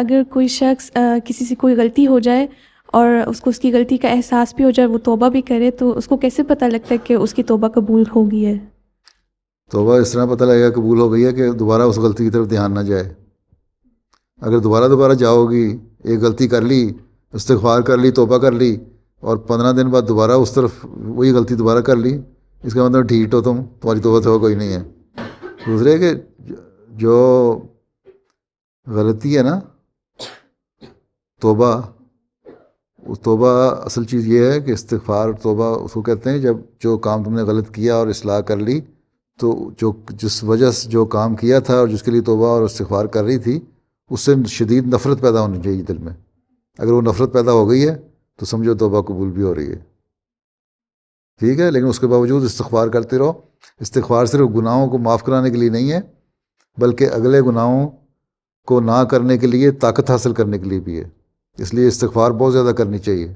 اگر کوئی شخص کسی سے کوئی غلطی ہو جائے اور اس کی غلطی کا احساس بھی ہو جائے، وہ توبہ بھی کرے، تو اس کو کیسے پتہ لگتا ہے کہ اس کی توبہ قبول ہو گئی ہے؟ توبہ اس طرح پتہ لگے گا قبول ہو گئی ہے کہ دوبارہ اس غلطی کی طرف دھیان نہ جائے. اگر دوبارہ جاؤ گی، ایک غلطی کر لی، استغفار کر لی، توبہ کر لی، اور 15 دن بعد دوبارہ اس طرف وہی غلطی دوبارہ کر لی، اس کا مطلب ٹھیک ہو تمہاری توبہ کوئی نہیں ہے. دوسرے کہ جو غلطی ہے نا، توبہ اصل چیز یہ ہے کہ استغفار توبہ اس کو کہتے ہیں جب جو کام تم نے غلط کیا اور اصلاح کر لی، تو جس وجہ سے جو کام کیا تھا اور جس کے لیے توبہ اور استغفار کر رہی تھی، اس سے شدید نفرت پیدا ہونی چاہیے دل میں. اگر وہ نفرت پیدا ہو گئی ہے تو سمجھو توبہ قبول بھی ہو رہی ہے. ٹھیک ہے، لیکن اس کے باوجود استغفار کرتے رہو. استغفار صرف گناہوں کو معاف کرانے کے لیے نہیں ہے، بلکہ اگلے گناہوں کو نہ کرنے کے لیے طاقت حاصل کرنے کے لیے بھی ہے. اس لیے استغفار بہت زیادہ کرنی چاہیے.